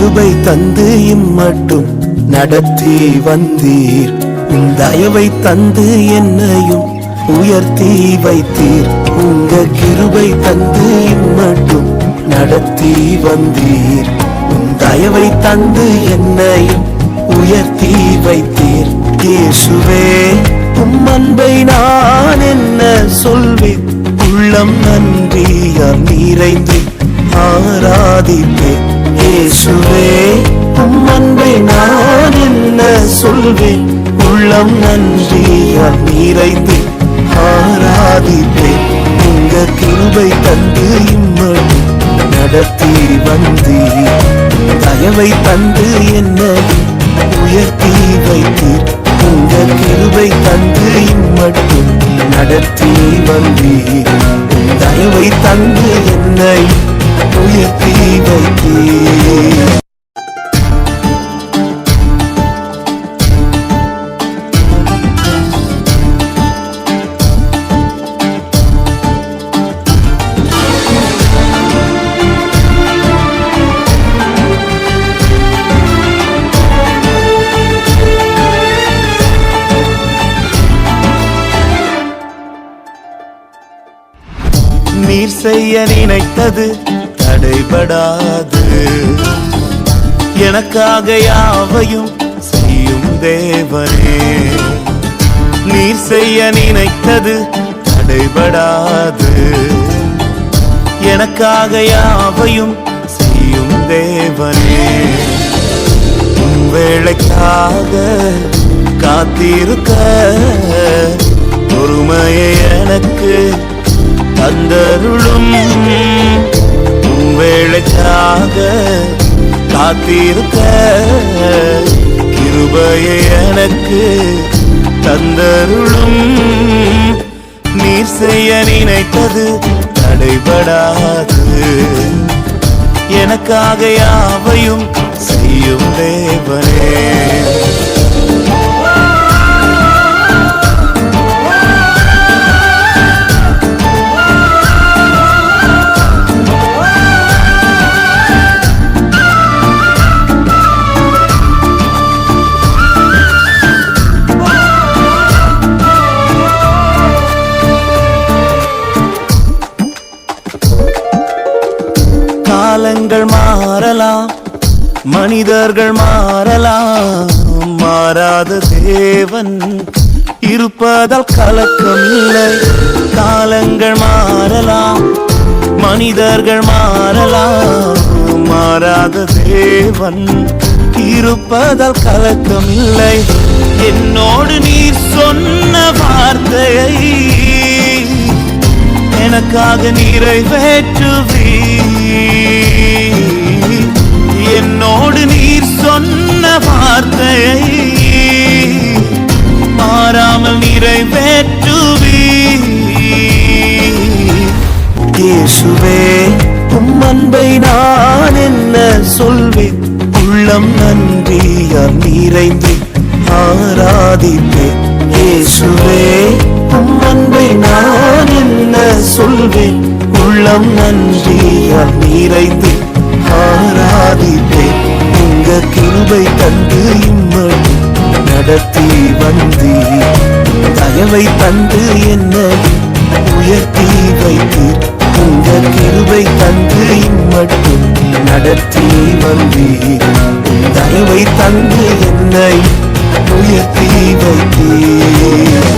கிருபை தந்து இம்மட்டும் நடத்தி வந்தீர். உம் தயவை தந்து என்னையும் உயர்த்தி வைத்தீர். உங்க கிருபை தந்து இம்மட்டும் நடத்தி வந்தீர். உம் தயவை தந்து என்னையும் உயர்த்தி வைத்தீர். இயேசுவே உம் அன்பை நான் என்ன சொல்வேன், உள்ளம் நன்றியால் நிறைந்து ஆராதிப்பேன். இயேசுவே உம் அன்பை நான் என்ன சொல்வேன், உள்ளம் நன்றியால் நிறைந்து ஆராதிப்பேன். உங்க கிருபை தந்து இம்மட்டும் நடத்தி வந்தீர். தயவை தந்து என்னை உயர்த்தி வைத்தீர். உங்க கிருபை தந்து இம்மட்டும் நடத்தி வந்தீர். தயவை தந்து என்னை உயர்த்தி வைத்தீர். நீர் செய்ய நினைத்தது தடைபடாது, எனக்காக யாவையும் செய்யும் தேவனே. நீர் செய்ய நினைத்தது தடைபடாது, எனக்காக யாவையும் செய்யும் தேவனே. உன் வேளைக்காக காத்திருக்க பொறுமையை எனக்கு தந்தருளும். உன் வேளைக்காக காத்திருக்க கிருபையை எனக்கு தந்தருளும். நீர் செய்ய நினைத்தது தடைபடாது, எனக்காக யாவையும் செய்யும் தேவனே. காலங்கள் மாறலாம், மனிதர்கள் மாறலாம், மாறாத தேவன் இருப்பதால் கலக்கமில்லை. காலங்கள் மாறலாம், மனிதர்கள் மாறலாம், மாறாத தேவன் இருப்பதால் கலக்கமில்லை. என்னோடு நீர் சொன்ன வார்த்தையை எனக்காக நிறைவேற்றுவீர். என்னோடு நீர் சொன்ன வார்த்தையை மாறாமல் நிறைவேற்றுவீர். இயேசுவே உம் அன்பை நான் என்ன சொல்வேன், உள்ளம் நன்றியால் நிறைந்து ஆராதிப்பேன். இயேசுவே உம் அன்பை நான் என்ன சொல்வேன், உள்ளம் நன்றியால் நிறைந்து ஆராதிப்பேன். உங்க கிருபை தந்து இம்மட்டும் நடத்தி வந்தீர். தயவை தந்து என்னை உயர்த்தி வைத்தீர். உங்க கிருபை தந்து இம்மட்டும் நடத்தி வந்தீர். தயவை தந்து என்னை உயர்த்தி வைத்தீர்.